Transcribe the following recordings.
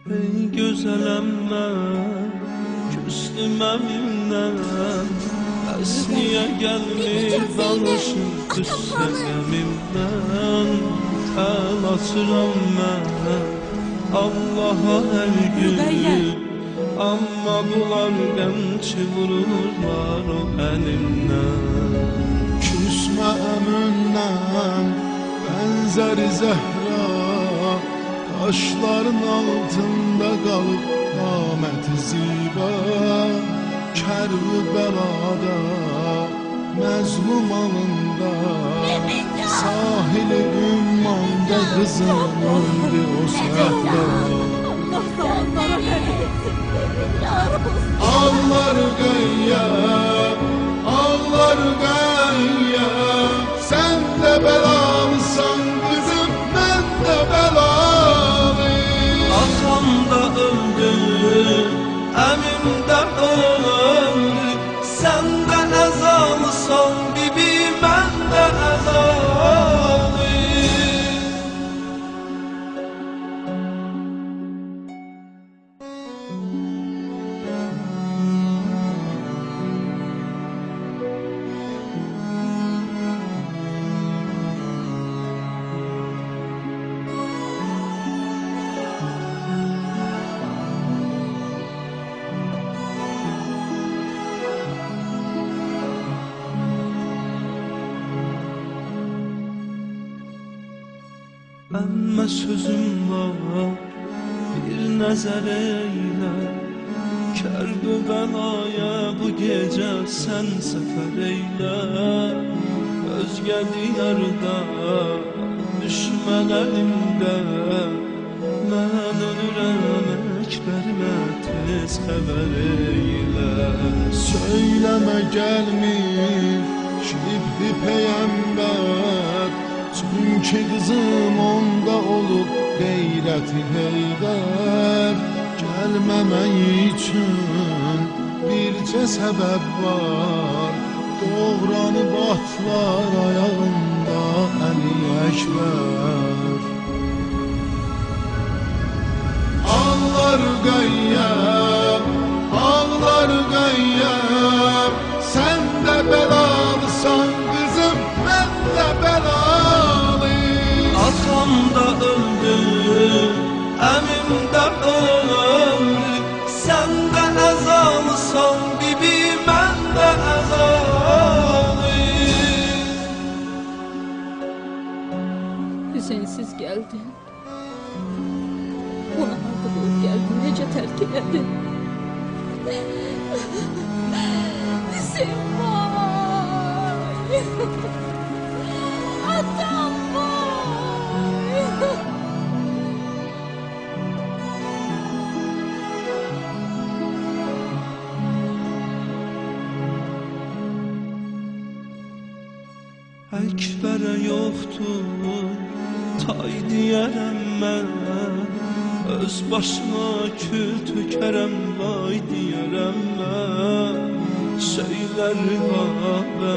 Ey güzelem mən, küstüm əmimdən. Bəs niyə gəlmir danışın düşsən əmimdən? Əl açıram mən Allaha hər gün, amma bunlar qəmçi vururlar o əlimdən. Küsmə əmimdən, bənzəri zəhra, taşların altında qalıb qaməti ziba. Kərvi bəlada, məzlum alında, sahili ümmanda qızım öldü o səhra. Ağlar qəyyəm, ağlar qəyyəm, sən də bəlalısan qızım, mən də bəlalıyım. Atam da öldü, əmim də öldü, sən də əzalısan bibi, mən də əzalıyım. Əmmə sözüm var, bir nəzər eylə, Kərb-ü bəlaya bu gecə sən səfər eylə. Özgə diyarda, düşmən əlimdə, mən ölürəm əkbərimə tez xəbər eylə. Söyləmə gəlmir, şibdi peyəmbər, çünki qızım onda olub qeyrəti heydər. Gəlməmək üçün bircə səbəb var, doğranıb atlar ayağında Əli Əkbər. Ağlar qəyyəm, ağlar qəyyəm, sən də bəlalısan qızım, mən də bəlalıyım. Atam da öldü, əmim də öldü, sən də əzalısan bibi, mən də əzalıyım. Hüseynsiz gəldin, ona halda qoyub gəldin, necə tərk elədin? Hüseyn vay, atam vay. Əkbərə yoxdur, tay deyərəm mən, öz başıma kül tökərəm, vay deyərəm mən. Söylər rivabə,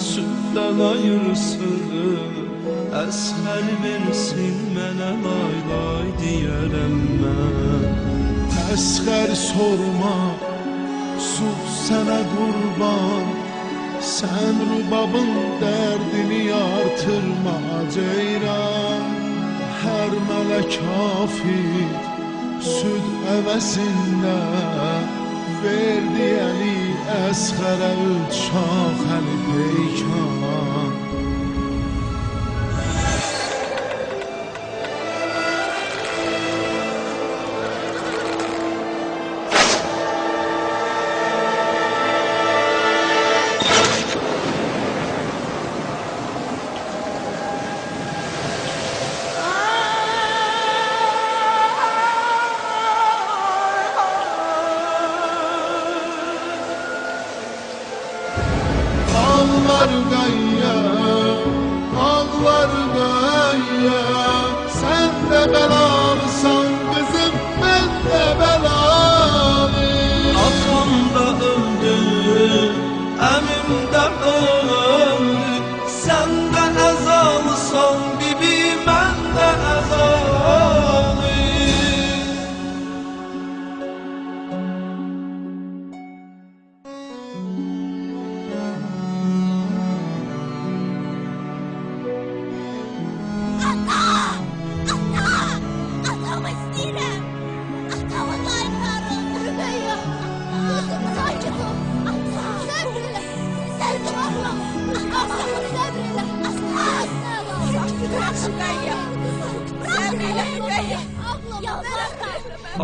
süddən ayırsın, əsər versin mənə, lay lay deyərəm mən. Təsxər sorma, sus sənə qurban, sən rübabın dərdini artırma ceyran. Hər mələk afid süd əvəsində verdi Əli Əsxərə üç şax Əli peykan. Ağlar qəyyəm, ağlar qəyyəm, sən də bəlalısan qızım, mən də bəlalıyım. Atam da öldü, əmim də öldü, sən də əzalısan bibi, mən də əzalıyım.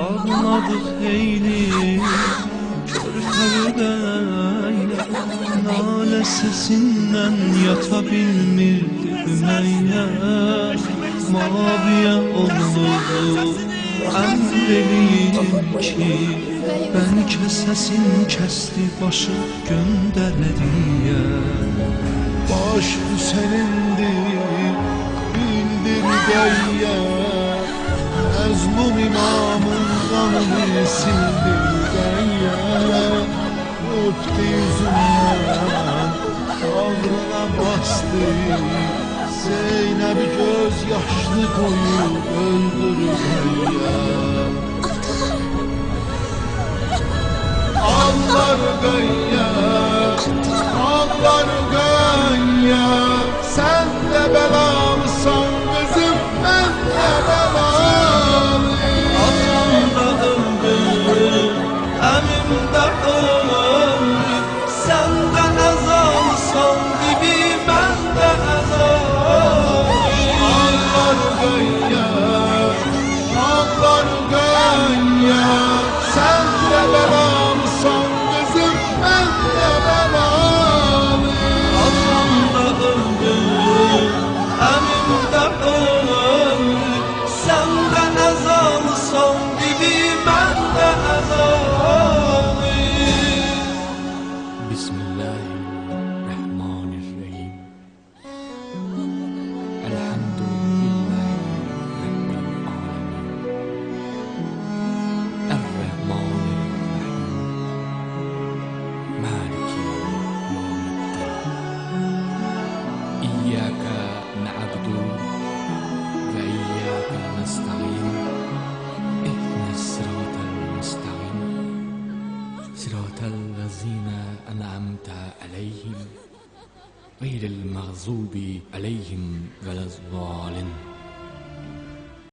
Ağladık eyni körpəlidə Nalə sesindən yata bilmirdim əyyər Maviyə oldu əmr eləyim ki Bəlkə səsin kəsdi başı göndərədiyə Baş senindir bildir gəyyər Məzlum imamın qanını sildir gəyyər Öptü yüzündən bağrına bastı Zeynəbi göz yaşlı koyup öldürür gəyyər Ağlar gəyyər Ağlar gəyyər Sen de belamısan kızım ben de belalıyım Atam da öldü, əmim də öldü Sən də əzalsan gibi mən də əzalıyım Ağlar gəyyər Ağlar gəyyər Sen de belamısan kızım ben de belalıyım Atam da öldü, əmim də öldü Sən də əzalsan gibi mən də əzalıyım Bismillahirrahmanirrahim. Elhamdülillahi Rabbil alemin. Errahmanirrahim. Maliki yevmiddin. İyyâke na'budu ve iyyâke nesta'in. İhdinas sıratal mustaqim. Sıratal lezîne en'amte aleyhim. غير المغضوب عليهم ولا الضالين